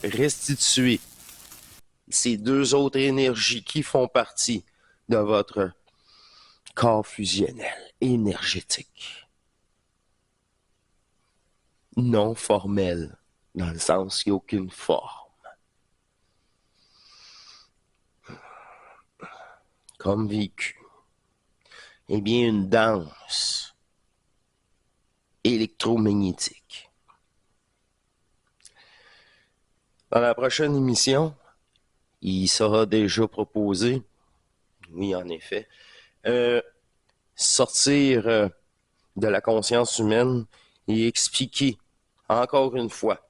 restituer ces deux autres énergies qui font partie de votre corps fusionnel, énergétique. Non formel, dans le sens qu'il n'y a aucune forme. Comme vécu. Eh bien, une danse électromagnétique. Dans la prochaine émission, il sera déjà proposé, oui en effet, sortir de la conscience humaine et expliquer encore une fois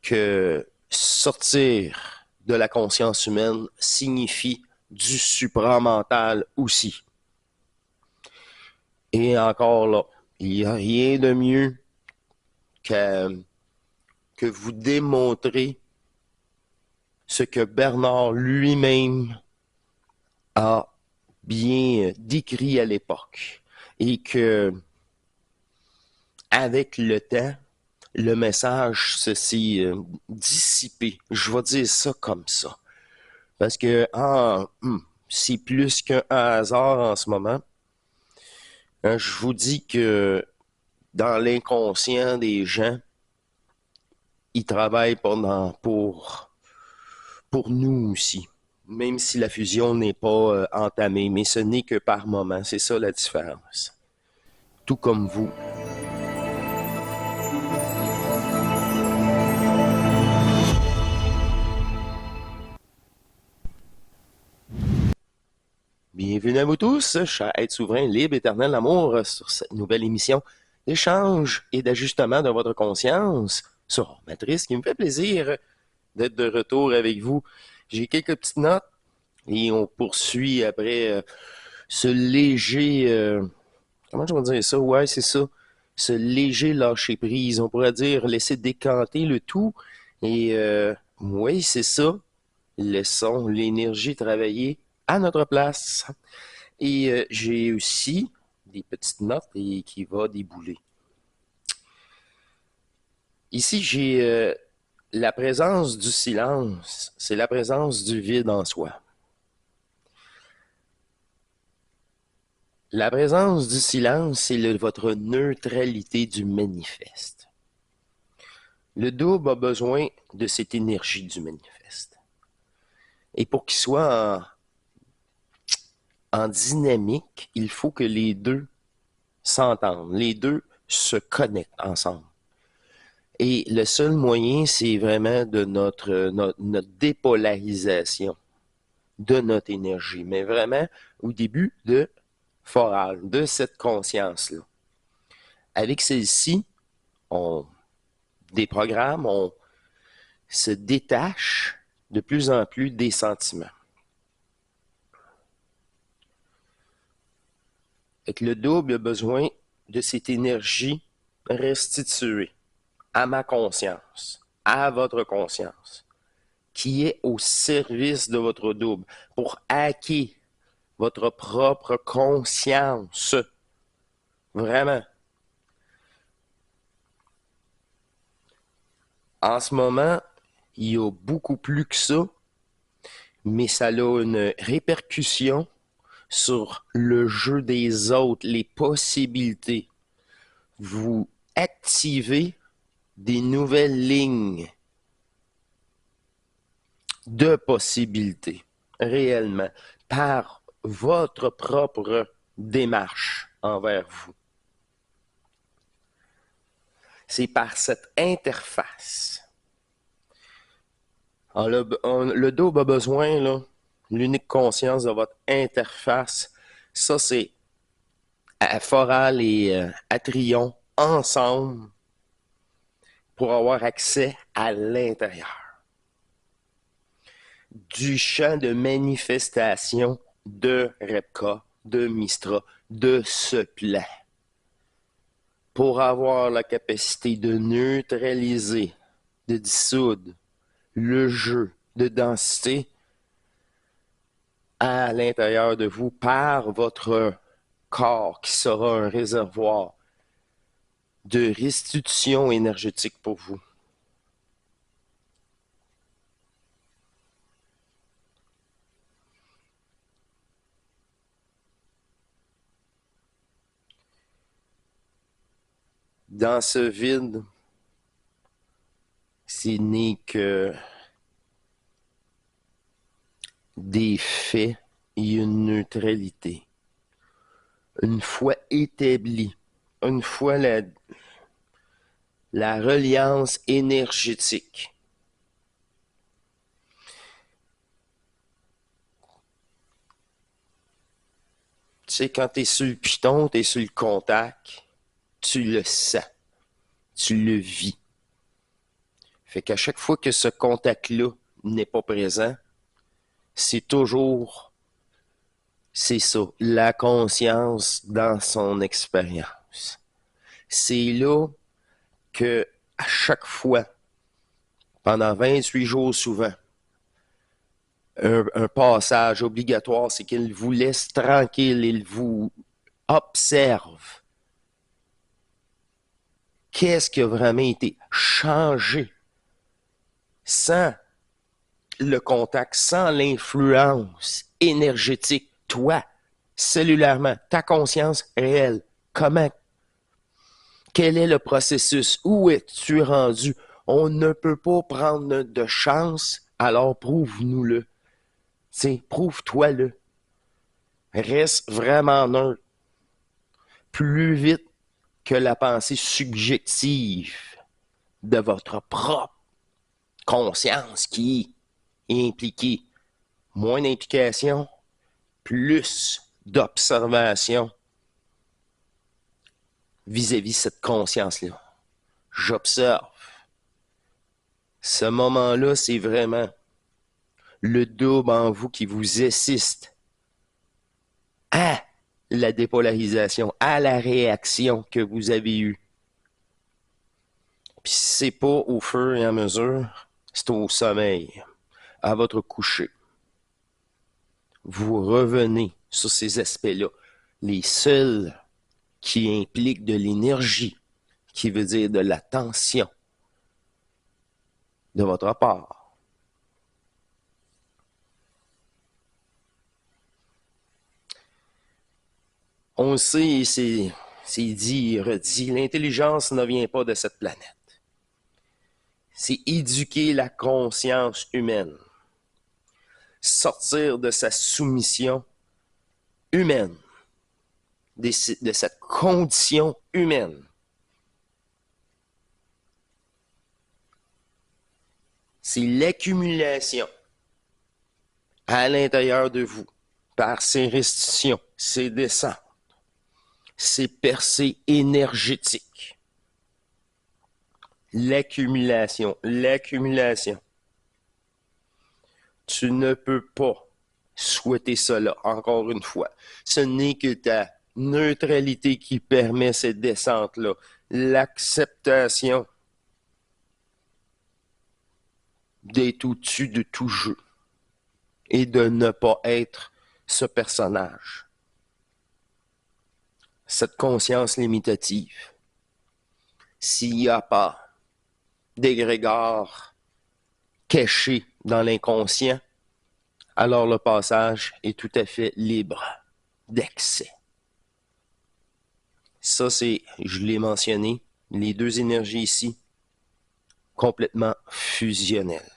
que sortir de la conscience humaine signifie du supramental aussi. Et encore là, il n'y a rien de mieux que vous démontrer ce que Bernard lui-même a bien décrit à l'époque. Et que, avec le temps, le message s'est dissipé. Je vais dire ça comme ça. Parce que c'est plus qu'un hasard en ce moment. Je vous dis que dans l'inconscient des gens, ils travaillent pour nous aussi. Même si la fusion n'est pas entamée, mais ce n'est que par moment. C'est ça la différence. Tout comme vous. Bienvenue à vous tous, cher être souverain, libre, éternel amour, sur cette nouvelle émission d'échange et d'ajustement de votre conscience sur Matrice, qui me fait plaisir d'être de retour avec vous. J'ai quelques petites notes et on poursuit après ce léger... comment je vais dire ça? Ouais, c'est ça. Ce léger lâcher-prise. On pourrait dire laisser décanter le tout. Et oui, c'est ça. Laissons l'énergie travailler à notre place. Et j'ai aussi des petites notes qui vont débouler. Ici, j'ai la présence du silence. C'est la présence du vide en soi. La présence du silence, c'est votre neutralité du manifeste. Le double a besoin de cette énergie du manifeste. Et pour qu'il soit en dynamique, il faut que les deux s'entendent, les deux se connectent ensemble. Et le seul moyen, c'est vraiment de notre dépolarisation de notre énergie, mais vraiment au début de forale, de cette conscience-là. Avec celle-ci, on déprogramme, on se détache de plus en plus des sentiments. Avec le double a besoin de cette énergie restituée à ma conscience, à votre conscience, qui est au service de votre double, pour hacker votre propre conscience. Vraiment. En ce moment, il y a beaucoup plus que ça, mais ça a une répercussion sur le jeu des autres, les possibilités. Vous activez des nouvelles lignes de possibilités, réellement, par votre propre démarche envers vous. C'est par cette interface. Le double a besoin, là, l'unique conscience de votre interface. Ça, c'est Foral et Atrion ensemble pour avoir accès à l'intérieur du champ de manifestation de Repka, de Mystra, de ce plan, pour avoir la capacité de neutraliser, de dissoudre le jeu de densité à l'intérieur de vous par votre corps qui sera un réservoir de restitution énergétique pour vous. dans ce vide, ce n'est que des faits et une neutralité. Une fois établie, une fois la reliance énergétique, tu sais, quand tu es sur le piton, tu es sur le contact, tu le sens, tu le vis. Fait qu'à chaque fois que ce contact-là n'est pas présent, c'est toujours, c'est ça, la conscience dans son expérience. C'est là que à chaque fois, pendant 28 jours souvent, un passage obligatoire, c'est qu'il vous laisse tranquille, il vous observe. Qu'est-ce qui a vraiment été changé sans le contact, sans l'influence énergétique, toi, cellulairement, ta conscience réelle, comment, quel est le processus, où es-tu rendu? On ne peut pas prendre de chance, alors prouve-nous-le. T'sais, prouve-toi-le. Reste vraiment neutre. Plus vite que la pensée subjective de votre propre conscience qui est impliquée. Moins d'implication, plus d'observation vis-à-vis cette conscience-là. J'observe. Ce moment-là, c'est vraiment le double en vous qui vous assiste à la dépolarisation, à la réaction que vous avez eue. Puis c'est pas au fur et à mesure, c'est au sommeil, à votre coucher. Vous revenez sur ces aspects-là. Les seuls qui impliquent de l'énergie, qui veut dire de la tension de votre part. On le sait, c'est dit et redit, l'intelligence ne vient pas de cette planète. C'est éduquer la conscience humaine. Sortir de sa soumission humaine, de cette condition humaine. C'est l'accumulation à l'intérieur de vous par ces restitutions, ces descentes, ces percées énergétiques. L'accumulation. Tu ne peux pas souhaiter cela, encore une fois. Ce n'est que ta neutralité qui permet cette descente-là. L'acceptation d'être au-dessus de tout jeu et de ne pas être ce personnage. Cette conscience limitative. S'il n'y a pas d'égrégore caché dans l'inconscient, alors le passage est tout à fait libre d'accès. Ça, c'est, je l'ai mentionné, les deux énergies ici, complètement fusionnelles.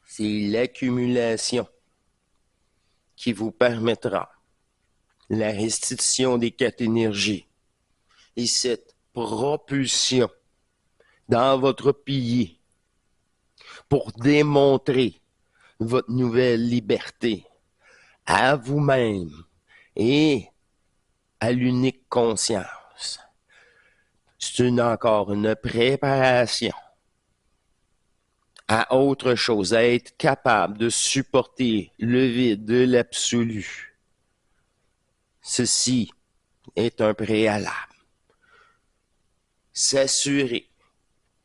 C'est l'accumulation qui vous permettra la restitution des quatre énergies et cette propulsion dans votre pilier pour démontrer votre nouvelle liberté à vous-même et à l'unique conscience. C'est encore une préparation à autre chose, à être capable de supporter le vide de l'absolu. Ceci est un préalable. S'assurer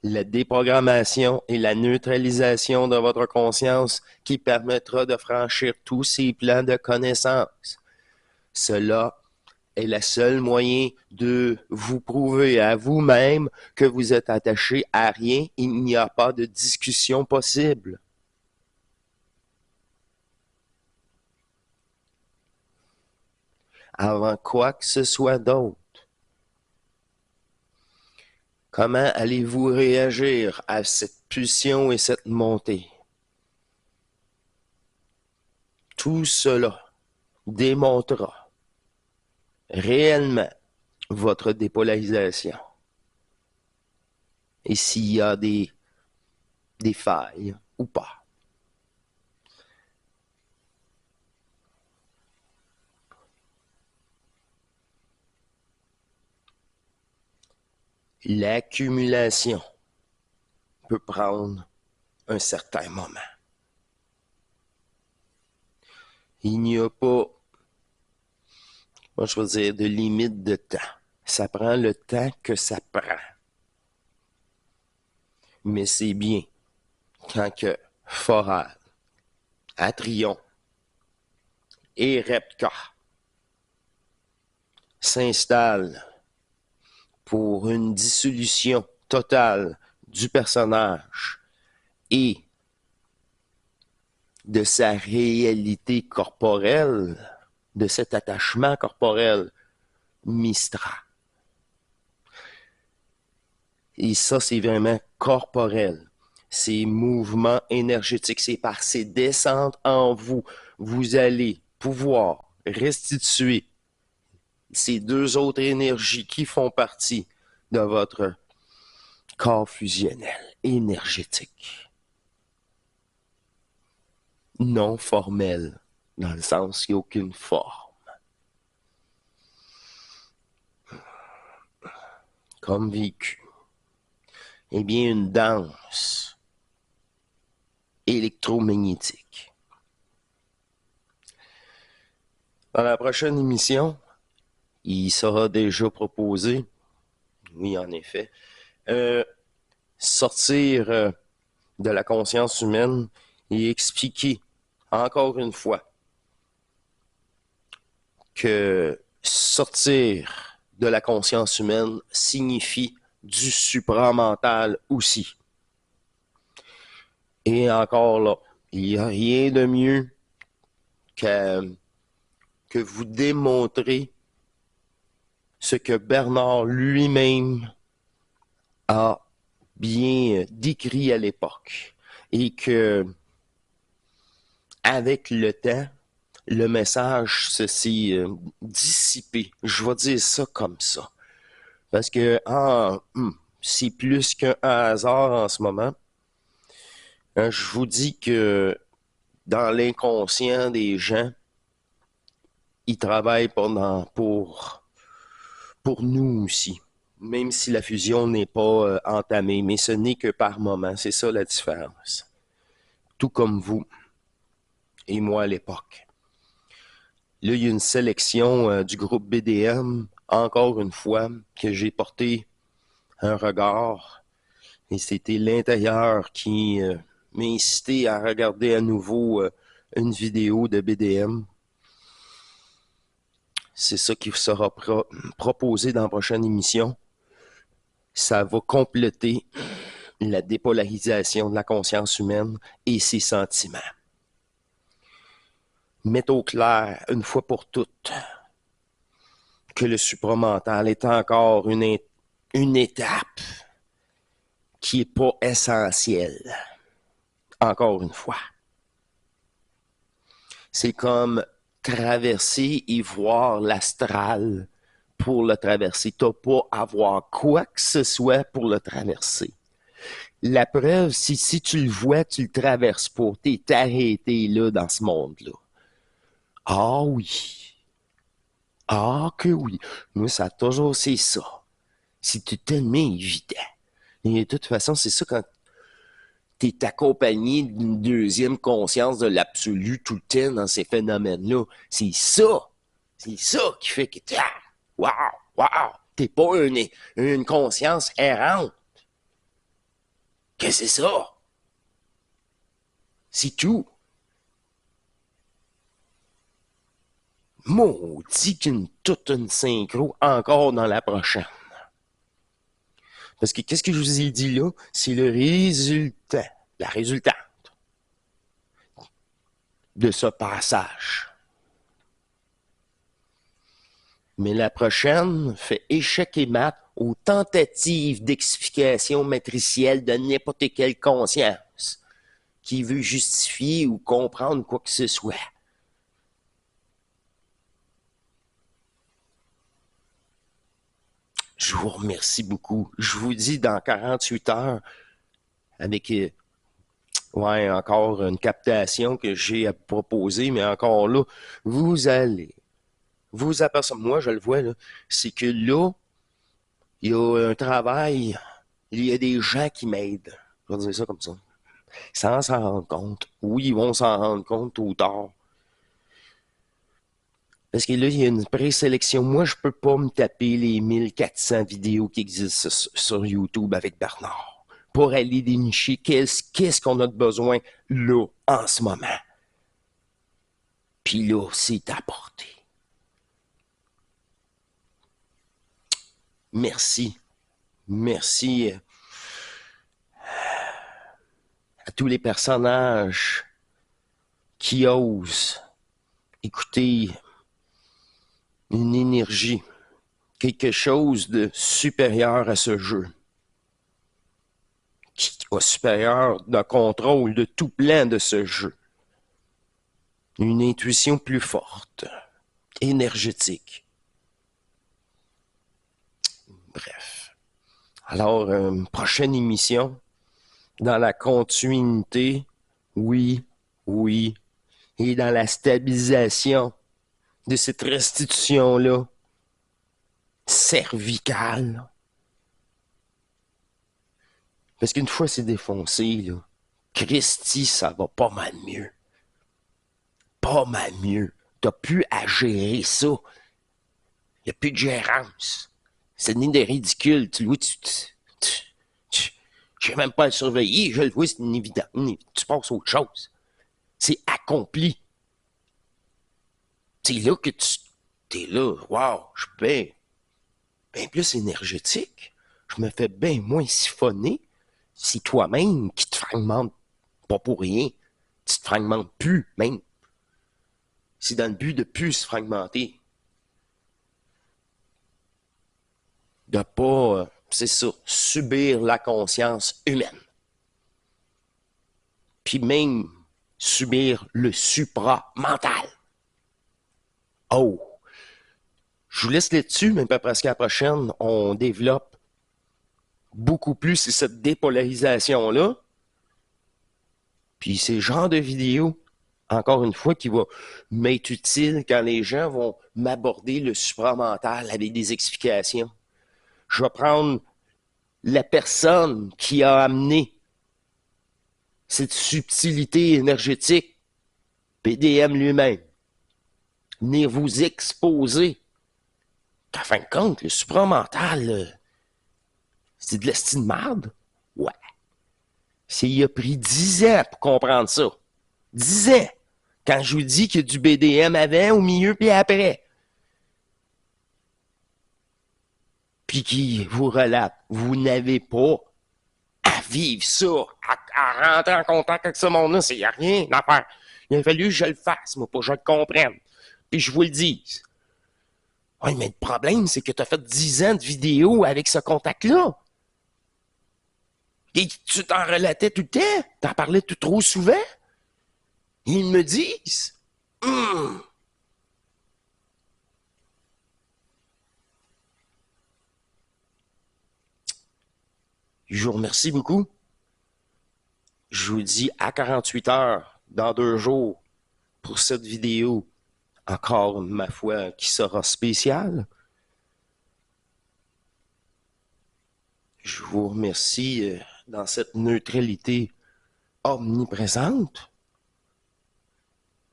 la déprogrammation et la neutralisation de votre conscience qui permettra de franchir tous ces plans de connaissance. Cela est le seul moyen de vous prouver à vous-même que vous êtes attaché à rien. Il n'y a pas de discussion possible. avant quoi que ce soit d'autre. Comment allez-vous réagir à cette pulsion et cette montée? Tout cela démontrera réellement votre dépolarisation. Et s'il y a des failles ou pas. L'accumulation peut prendre un certain moment. Il n'y a pas, moi je veux dire, de limite de temps. Ça prend le temps que ça prend. Mais c'est bien quand que Foral, Atrion et Repka s'installent pour une dissolution totale du personnage et de sa réalité corporelle, de cet attachement corporel Mistra. Et ça, c'est vraiment corporel. Ces mouvements énergétiques, c'est par ces descentes en vous, vous allez pouvoir restituer ces deux autres énergies qui font partie de votre corps fusionnel énergétique. Non formel, dans le sens qu'il n'y a aucune forme. Comme vécu. Eh bien, une danse électromagnétique. Dans la prochaine émission, il sera déjà proposé, oui en effet, sortir de la conscience humaine et expliquer encore une fois que sortir de la conscience humaine signifie du supramental aussi. Et encore là, il n'y a rien de mieux que vous démontrer ce que Bernard lui-même a bien décrit à l'époque. Et que, avec le temps, le message s'est dissipé. Je vais dire ça comme ça. Parce que c'est plus qu'un hasard en ce moment. Je vous dis que dans l'inconscient des gens, ils travaillent pour nous aussi. Même si la fusion n'est pas entamée, mais ce n'est que par moment. C'est ça la différence. Tout comme vous et moi à l'époque. Là, il y a une sélection du groupe BDM, encore une fois, que j'ai porté un regard. Et c'était l'intérieur qui m'a incité à regarder à nouveau une vidéo de BDM. C'est ça qui sera proposé dans la prochaine émission. Ça va compléter la dépolarisation de la conscience humaine et ses sentiments. Mettre au clair, une fois pour toutes, que le supramental est encore une étape qui n'est pas essentielle. Encore une fois. C'est comme traverser et voir l'astral pour le traverser. Tu n'as pas à voir quoi que ce soit pour le traverser. La preuve, c'est si tu le vois, tu le traverses pas. Tu es arrêté là dans ce monde-là. Ah oui. Ah que oui. Moi, ça a toujours été ça. C'est tellement évident. Et de toute façon, c'est ça quand tu es accompagné d'une deuxième conscience de l'absolu tout le temps dans ces phénomènes-là. C'est ça. C'est ça qui fait que tu wow, wow, t'es pas une conscience errante. Que c'est ça. C'est tout. Maudit qu'une toute une synchro encore dans la prochaine. Parce que qu'est-ce que je vous ai dit là? C'est le résultat, la résultante de ce passage. Mais la prochaine fait échec et mat aux tentatives d'explication matricielle de n'importe quelle conscience qui veut justifier ou comprendre quoi que ce soit. Je vous remercie beaucoup. Je vous dis dans 48 heures, avec encore une captation que j'ai à proposer, mais encore là, vous allez vous apercevoir, moi je le vois, là, c'est que là, il y a un travail, il y a des gens qui m'aident. Je vais dire ça comme ça. Sans s'en rendre compte. Oui, ils vont s'en rendre compte tôt ou tard. Parce que là, il y a une présélection. Moi, je peux pas me taper les 1400 vidéos qui existent sur YouTube avec Bernard pour aller dénicher qu'est-ce qu'on a de besoin là, en ce moment. Puis là, c'est à portée. Merci. Merci à tous les personnages qui osent écouter une énergie, quelque chose de supérieur à ce jeu, qui est supérieur d'un contrôle de tout plan de ce jeu. Une intuition plus forte, énergétique. Bref. Alors, prochaine émission, dans la continuité, oui, et dans la stabilisation de cette restitution-là, cervicale. Parce qu'une fois c'est défoncé, là, Christy, ça va pas mal mieux. Pas mal mieux. T'as plus à gérer ça. Il n'y a plus de gérance. C'est ni de ridicule. Tu le je sais même pas le surveiller. Je le vois, c'est une évidence. Tu passes à autre chose. C'est accompli. C'est là que tu t'es là. Wow, je suis bien plus énergétique. Je me fais bien moins siphonner. C'est toi-même qui te fragmente pas pour rien. Tu te fragmentes plus, même. C'est dans le but de plus se fragmenter. De pas, c'est ça, subir la conscience humaine. Puis même subir le supra-mental. Oh! Je vous laisse là-dessus, mais parce qu'à la prochaine, on développe beaucoup plus cette dépolarisation-là. Puis ces genres de vidéos, encore une fois, qui va m'être utile quand les gens vont m'aborder le supramental avec des explications. Je vais prendre la personne qui a amené cette subtilité énergétique, BDM lui-même, venir vous exposer qu'à fin de compte, le supramental, c'est de l'estime de marde. Ouais. Il a pris 10 ans pour comprendre ça. 10 ans. Quand je vous dis qu'il y a du BDM avant, au milieu, puis après. Puis qui vous relate, vous n'avez pas à vivre ça, à rentrer en contact avec ce monde-là. Il n'y a rien à faire. Il a fallu que je le fasse, moi, pour que je le comprenne. Puis je vous le dise. Oui, mais le problème, c'est que tu as fait 10 ans de vidéos avec ce contact-là. Et tu t'en relatais tout le temps. T'en parlais tout trop souvent. Ils me disent. Je vous remercie beaucoup. Je vous dis à 48 heures, dans 2 jours, pour cette vidéo. Encore, ma foi, qui sera spéciale. Je vous remercie dans cette neutralité omniprésente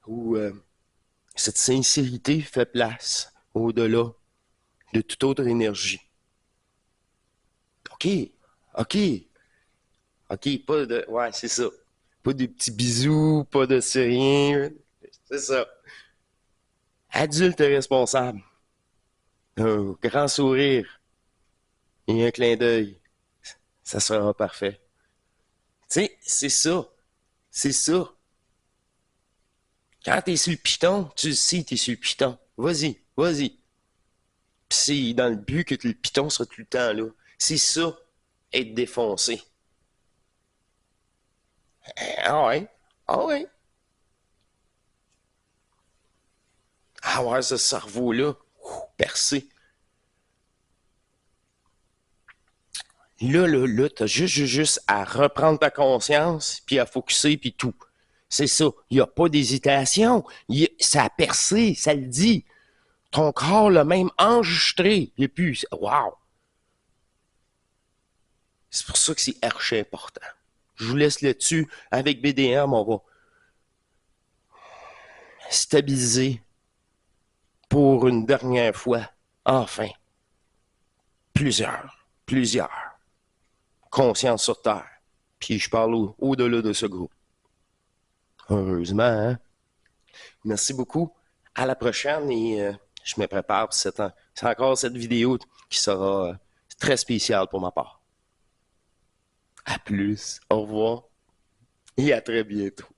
où cette sincérité fait place au-delà de toute autre énergie. OK, OK, OK, pas de... Ouais, c'est ça. Pas de petits bisous, pas de c'est rien. C'est ça. Adulte responsable. Un grand sourire et un clin d'œil. Ça sera parfait. Tu sais, c'est ça. C'est ça. Quand t'es sur le piton, tu le sais, t'es sur le piton. Vas-y, vas-y. Puis c'est dans le but que le piton soit tout le temps là. C'est ça, être défoncé. Ah ouais, ah ouais. Ah ouais, ce cerveau-là, percé. Là, t'as juste à reprendre ta conscience, puis à focusser, puis tout. C'est ça. Il n'y a pas d'hésitation. Ça a percé, ça le dit. Ton corps l'a même enregistré. Il n'y a plus. Wow! C'est pour ça que c'est archi important. Je vous laisse là-dessus. Avec BDM, on va stabiliser pour une dernière fois. Enfin, plusieurs consciences sur Terre. Puis je parle au-delà de ce groupe. Heureusement, hein? Merci beaucoup. À la prochaine et je me prépare pour c'est encore cette vidéo qui sera très spéciale pour ma part. À plus. Au revoir et à très bientôt.